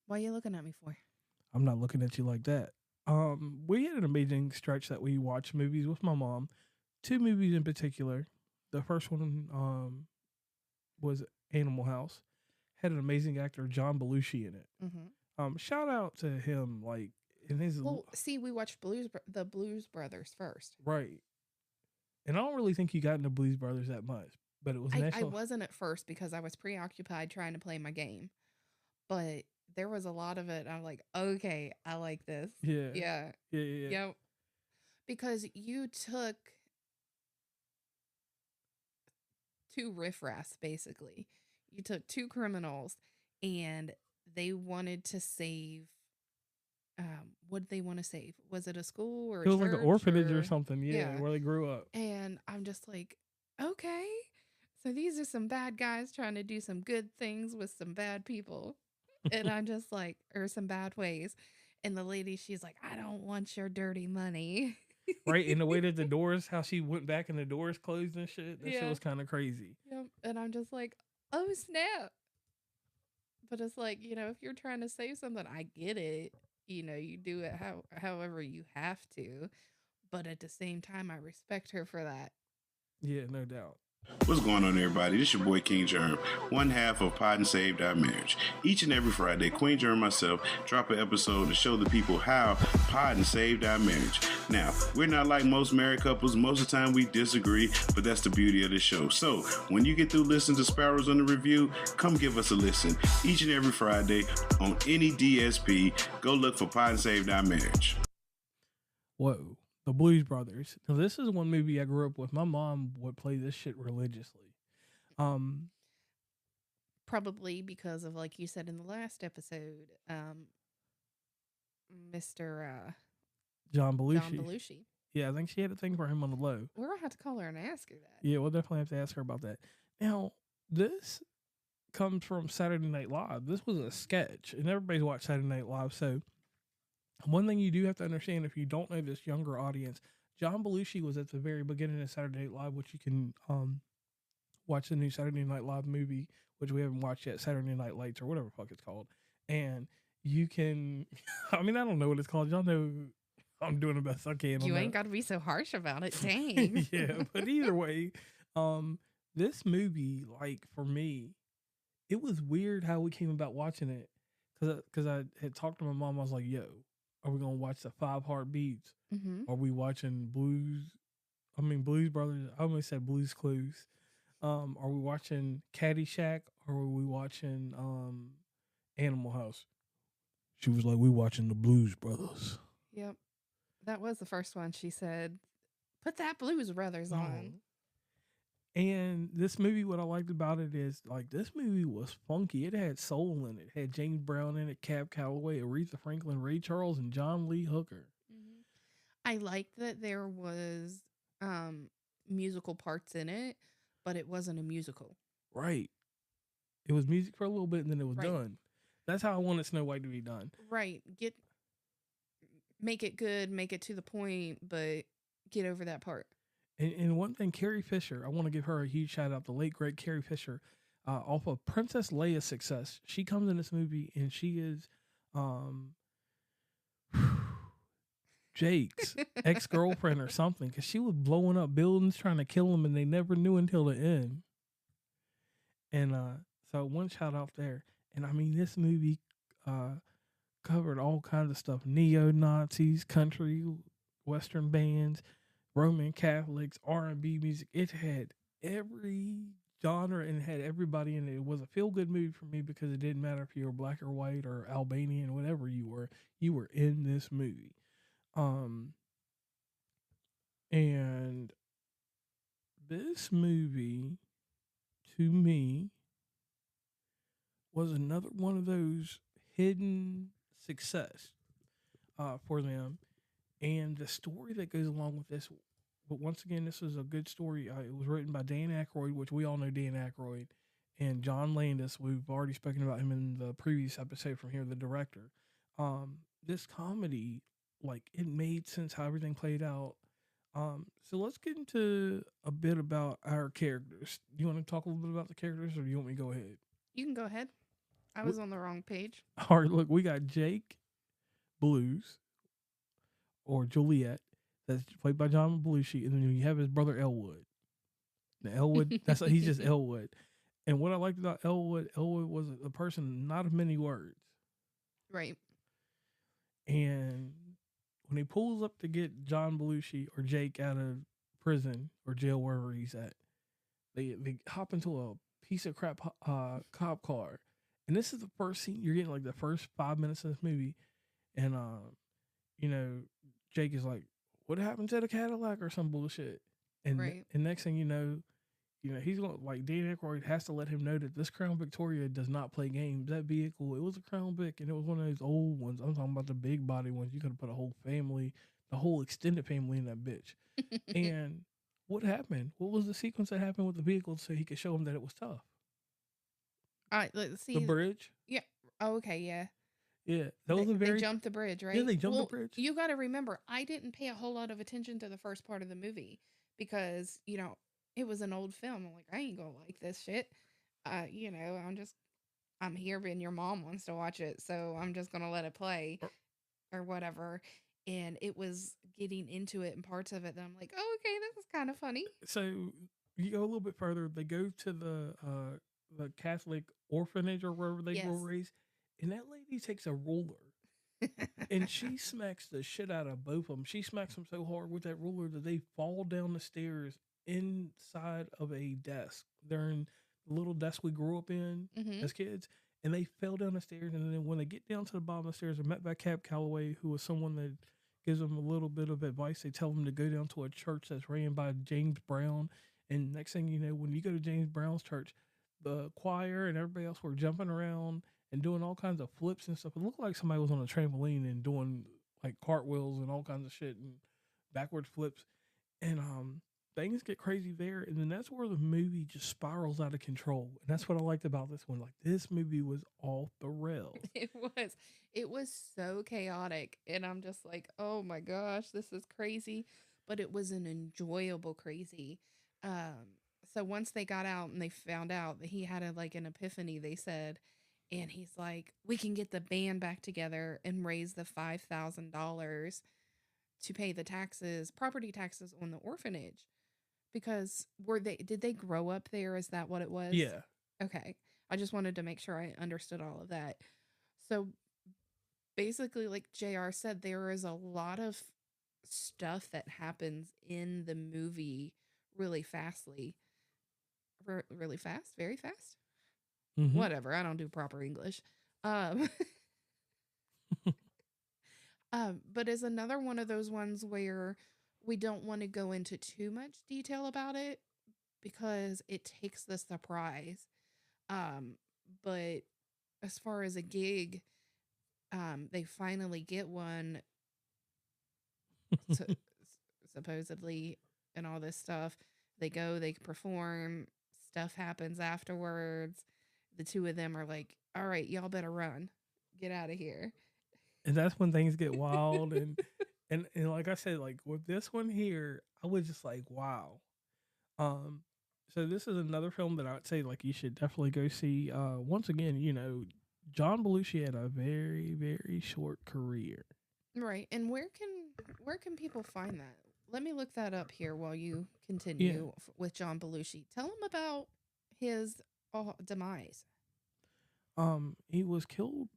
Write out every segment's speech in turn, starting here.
Why are you looking at me for? I'm not looking at you like that. We had an amazing stretch that we watched movies with my mom. Two movies in particular. The first one was Animal House. Had an amazing actor, John Belushi, in it. Mm-hmm. Shout out to him, like in his Well, see, we watched the Blues Brothers first. right. And I don't really think he got into Blues Brothers that much, but it was I national. wasn't at first because I was preoccupied trying to play my game. But there was a lot of it. I'm like, okay, I like this. Yeah, Yeah. yeah, yeah. Yep. Because you took two riffraffs, basically. You took two criminals and they wanted to save. What did they want to save? Was it a school or a It was like an church orphanage or something. Yeah, yeah? where they grew up. And I'm just like, okay, so these are some bad guys trying to do some good things with some bad people. And I'm just like, or some bad ways. And the lady, she's like, I don't want your dirty money. Right, and the way that the doors, how she went back and the doors closed and shit, that shit Yeah. was kind of crazy. Yep. And I'm just like, oh, snap. But it's like, if you're trying to save something, I get it. You do it however you have to. But at the same time, I respect her for that. Yeah, no doubt. What's going on, everybody? This is your boy King Germ, one half of Pod and Saved Our Marriage. Each and every Friday, Queen Germ and myself drop an episode to show the people how Pod and Saved Our Marriage. Now, we're not like most married couples. Most of the time we disagree, but that's the beauty of the show. So, when you get through listening to Sparrows UnderReview, come give us a listen. Each and every Friday on any DSP, go look for Pod and Saved Our Marriage. Whoa. The Blues Brothers. Now, this is one movie I grew up with. My mom would play this shit religiously. Probably because of, like you said in the last episode, Mr. John Belushi. John Belushi. Yeah, I think she had a thing for him on the low. We're going to have to call her and ask her that. Yeah, we'll definitely have to ask her about that. Now, this comes from Saturday Night Live. This was a sketch, and everybody's watched Saturday Night Live, so one thing you do have to understand, if you don't know this younger audience, John Belushi was at the very beginning of Saturday Night Live, which you can watch the new Saturday Night Live movie, which we haven't watched yet, Saturday Night Lights or whatever the fuck it's called. And you can, I mean, I don't know what it's called. Y'all know I'm doing the best I can. You ain't got to be so harsh about it. Dang. Yeah, but either way, this movie, like for me, it was weird how we came about watching it. Because I had talked to my mom. I was like, yo, are we going to watch the 5 Heartbeats? Mm-hmm. Are we watching Blues Brothers? I almost said Blues Clues. Are we watching Caddyshack? Or are we watching Animal House? She was like, we watching the Blues Brothers. Yep. That was the first one. She said, put that Blues Brothers on. And this movie, what I liked about it is, like, this movie was funky. It had soul in it. It had James Brown in it, Cab Calloway, Aretha Franklin, Ray Charles, and John Lee Hooker. Mm-hmm. I liked that there was musical parts in it, but it wasn't a musical. Right. It was music for a little bit, and then it was Right. done. That's how I wanted Snow White to be done. Right. Make it good, make it to the point, but get over that part. And one thing, Carrie Fisher, I want to give her a huge shout out. The late, great Carrie Fisher, off of Princess Leia's success. She comes in this movie, and she is Jake's ex-girlfriend or something, because she was blowing up buildings, trying to kill him, and they never knew until the end. And so one shout out there. And I mean, this movie covered all kinds of stuff: neo-Nazis, country, western bands, Roman Catholics, R&B music. It had every genre and had everybody in it. It was a feel-good movie for me because it didn't matter if you were black or white or Albanian, whatever you were in this movie. And this movie, to me, was another one of those hidden success for them. And the story that goes along with this, but once again, this is a good story. It was written by Dan Aykroyd, which we all know Dan Aykroyd, and John Landis. We've already spoken about him in the previous episode from here, the director. This comedy, like, it made sense how everything played out. So let's get into a bit about our characters. Do you want to talk a little bit about the characters, or do you want me to go ahead? You can go ahead. I was on the wrong page. All right, look, we got Jake Blues or Juliet, that's played by John Belushi, and then you have his brother Elwood. Now, Elwood, he's just Elwood. And what I liked about Elwood was a person not of many words. Right. And when he pulls up to get John Belushi or Jake out of prison or jail, wherever he's at, they hop into a piece of crap cop car. And this is the first scene. You're getting like the first 5 minutes of this movie. And, you know, Jake is like, what happened to the Cadillac or some bullshit? And, Right. and next thing you know, he's going to, like, Dan Aykroyd has to let him know that this Crown Victoria does not play games. That vehicle, it was a Crown Vic, and it was one of those old ones. I'm talking about the big body ones. You could have put a whole family, the whole extended family in that bitch. And what happened? What was the sequence that happened with the vehicle so he could show him that it was tough? All right, let's see. The bridge? Yeah. Oh, okay, yeah. Yeah. That was a very... They jumped the bridge, right? Yeah, they jumped the bridge. You got to remember, I didn't pay a whole lot of attention to the first part of the movie because, it was an old film. I'm like, I ain't gonna like this shit. I'm here and your mom wants to watch it, so I'm just gonna let it play or whatever. And it was getting into it and parts of it that I'm like, oh, okay, this is kind of funny. So you go a little bit further. They go to the Catholic orphanage or wherever they were raised, and that lady takes a ruler. And she smacks the shit out of both of them. She smacks them so hard with that ruler that they fall down the stairs inside of a desk. They're in the little desk we grew up in as kids, and they fell down the stairs. And then when they get down to the bottom of the stairs, they're met by Cab Calloway, who was someone that gives them a little bit of advice. They tell them to go down to a church that's ran by James Brown. And next thing you know, when you go to James Brown's church, the choir and everybody else were jumping around and doing all kinds of flips and stuff. It looked like somebody was on a trampoline and doing like cartwheels and all kinds of shit and backwards flips. And things get crazy there. And then that's where the movie just spirals out of control. And that's what I liked about this one. Like, this movie was off the rails. It was so chaotic. And I'm just like, oh my gosh, this is crazy. But it was an enjoyable crazy. So once they got out and they found out that he had an epiphany, they said, and he's like, we can get the band back together and raise the $5,000 to pay the property taxes on the orphanage. Because did they grow up there? Is that what it was? Yeah. Okay. I just wanted to make sure I understood all of that. So basically, like JR said, there is a lot of stuff that happens in the movie really fastly. Really fast? Very fast? Mm-hmm. Whatever. I don't do proper English. But it's another one of those ones where we don't want to go into too much detail about it because it takes the surprise. But as far as a gig, they finally get one supposedly and all this stuff. They go, they perform, stuff happens afterwards. The two of them are like, all right, y'all better run. Get out of here. And that's when things get wild. And like I said, like with this one here, I was just like, wow. So this is another film that I'd say like you should definitely go see. Once again, John Belushi had a very, very short career. Right. And where can people find that? Let me look that up here while you continue with John Belushi. Tell him about his demise. He was killed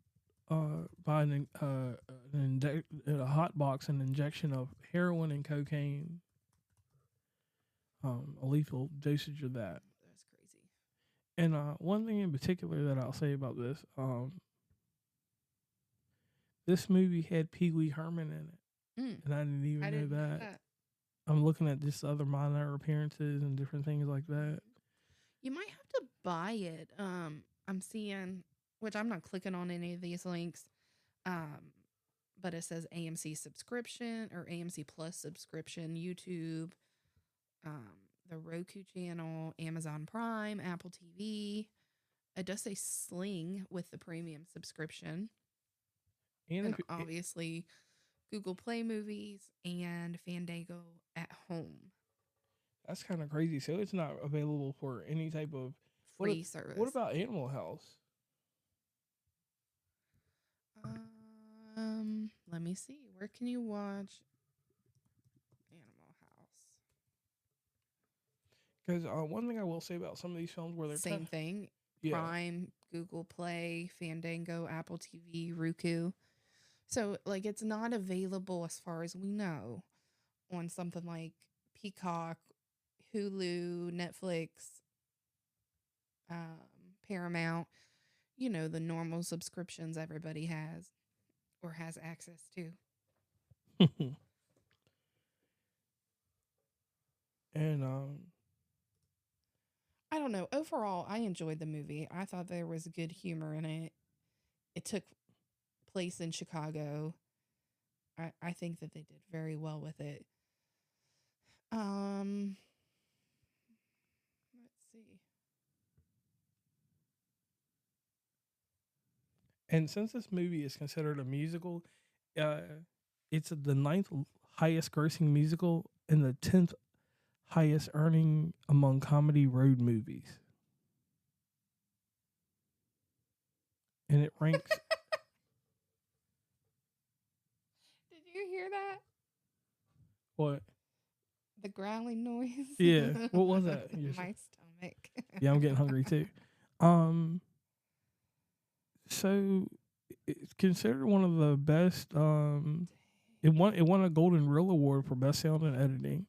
by a hot box, an injection of heroin and cocaine. A lethal dosage of that. That's crazy. And one thing in particular that I'll say about this, this movie had Pee Wee Herman in it, and I didn't even know that. I'm looking at just other minor appearances and different things like that. You might have to buy it. I'm seeing, which I'm not clicking on any of these links, but it says AMC subscription or AMC Plus subscription, YouTube, the Roku channel, Amazon Prime, Apple TV. It does say Sling with the premium subscription. And obviously Google Play Movies and Fandango at home. That's kind of crazy. So it's not available for any type of free service. What about Animal House? Let me see. Where can you watch Animal House? Because one thing I will say about some of these films where they're Same thing. yeah, Prime, Google Play, Fandango, Apple TV, Roku. So, like, it's not available as far as we know on something like Peacock, Hulu, Netflix, Paramount, you know, the normal subscriptions everybody has or has access to. and I don't know. Overall, I enjoyed the movie. I thought there was good humor in it. It took place in Chicago. I think that they did very well with it. Let's see. and since this movie is considered a musical, uh, it's the ninth highest grossing musical and the 10th highest earning among comedy road movies. And it ranks. Did you hear that? What? The growling noise. Yeah. What was that? My stomach. Yeah, I'm getting hungry too. So it's considered one of the best. It won a Golden Reel Award for best sound and editing.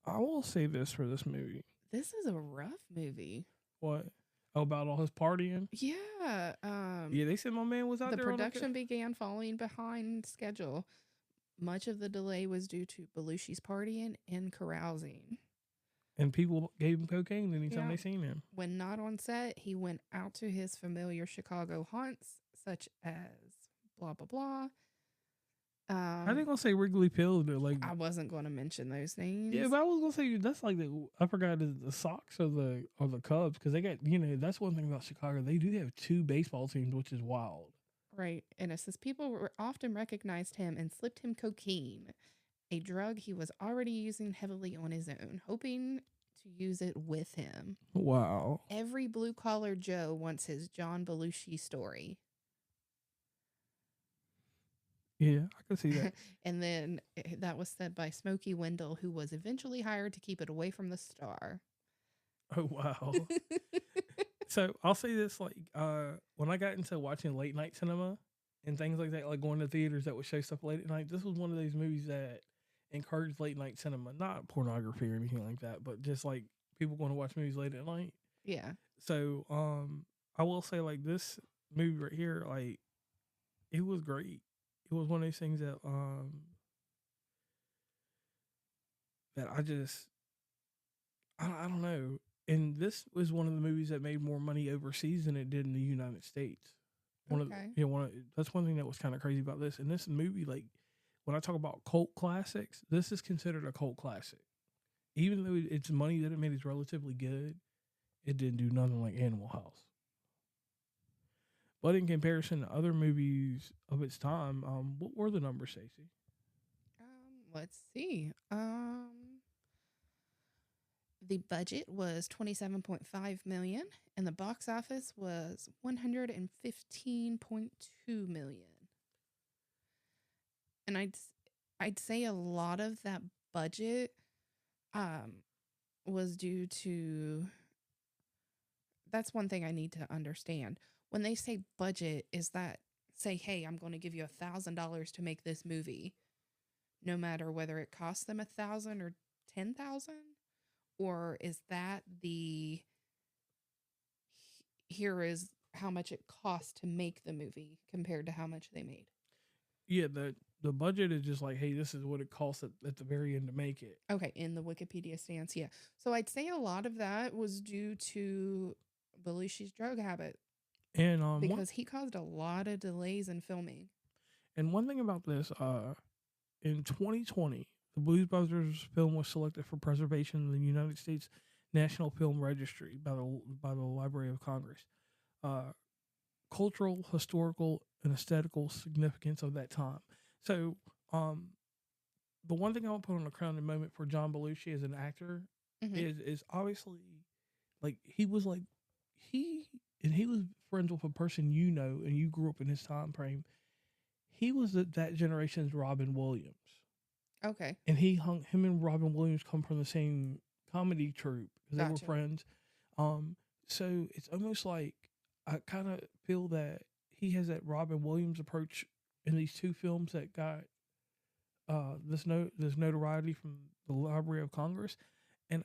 I will say this for this movie. This is a rough movie. What? Oh, about all his partying? Yeah. Yeah, they said my man was out the there. production began falling behind schedule. Much of the delay was due to Belushi's partying and carousing. And people gave him cocaine anytime they seen him. When not on set, he went out to his familiar Chicago haunts, such as blah, blah, blah. I think I'll say Wrigley Field. Like, I wasn't going to mention those names. yeah, but I was gonna say that's like I forgot the Sox or the Cubs because they got that's one thing about Chicago, they do have two baseball teams, which is wild. Right, and it says people often recognized him and slipped him cocaine, a drug he was already using heavily on his own, hoping to use it with him. Wow. Every blue collar Joe wants his John Belushi story. Yeah, I can see that. And then that was said by Smokey Wendell, who was eventually hired to keep it away from the star. Oh, wow. So I'll say this, like, when I got into watching late night cinema and things like that, like going to theaters that would show stuff late at night, this was one of those movies that encouraged late night cinema, not pornography or anything like that, but just like people going to watch movies late at night. Yeah. So, I will say, like, this movie right here, like, it was great. It was one of those things that that I don't know. And this was one of the movies that made more money overseas than it did in the United States. That's one thing that was kind of crazy about this. And this movie, like, when I talk about cult classics, this is considered a cult classic. Even though its money that it made is relatively good, it didn't do nothing like Animal House. But in comparison to other movies of its time, what were the numbers, Stacey? Let's see. The budget was $27.5 million, and the box office was $115.2 million. And I'd say a lot of that budget was due to. That's one thing I need to understand. When they say budget, is that say, hey, I'm going to give you $1,000 to make this movie, no matter whether it costs them $1,000 or $10,000, or is that here is how much it costs to make the movie compared to how much they made? Yeah, the budget is just like, hey, this is what it costs at the very end to make it. Okay, in the Wikipedia stance, yeah. So I'd say a lot of that was due to Belushi's drug habit. And because he caused a lot of delays in filming. And one thing about this, in 2020, the Blues Brothers film was selected for preservation in the United States National Film Registry by the Library of Congress. Cultural, historical, and aesthetical significance of that time. So, the one thing I want to put on the crowning moment for John Belushi as an actor is obviously, like, he and he was friends with a person and you grew up in his time frame. He was that generation's Robin Williams. Okay. And him and Robin Williams come from the same comedy troupe because they were Gotcha. friends. So it's almost like I kind of feel that he has that Robin Williams approach in these two films that got this notoriety from the Library of Congress, and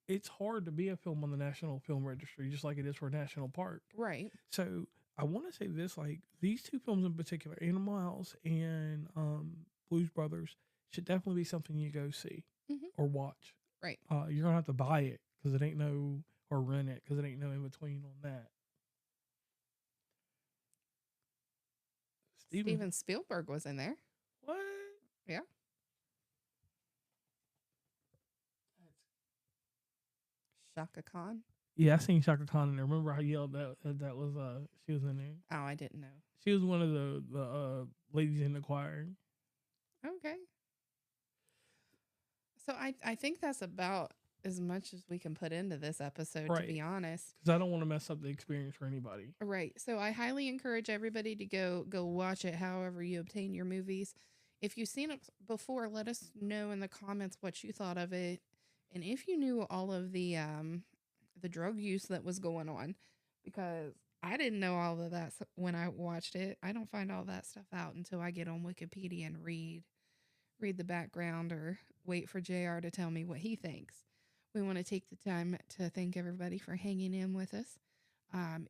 it's hard to be a film on the National Film Registry, just like it is for a national park. Right. So I want to say this: like these two films in particular, Animal House and Blues Brothers, should definitely be something you go see or watch. Right. You're gonna have to buy it because it ain't no, or rent it because it ain't no in between on that. Steven Spielberg was in there. What? Yeah. Shaka Khan. Yeah, I seen Shaka Khan in there. Remember I yelled that was she was in there. Oh, I didn't know. She was one of the ladies in the choir. Okay. So I think that's about as much as we can put into this episode, to be honest. Because I don't want to mess up the experience for anybody. Right. So I highly encourage everybody to go watch it however you obtain your movies. If you've seen it before, let us know in the comments what you thought of it. And if you knew all of the drug use that was going on, because I didn't know all of that when I watched it. I don't find all that stuff out until I get on Wikipedia and read the background or wait for JR to tell me what he thinks. We want to take the time to thank everybody for hanging in with us.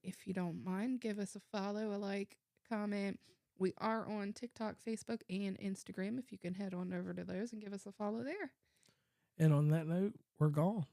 If you don't mind, give us a follow, a like, comment. We are on TikTok, Facebook, and Instagram. If you can head on over to those and give us a follow there. And on that note, we're gone.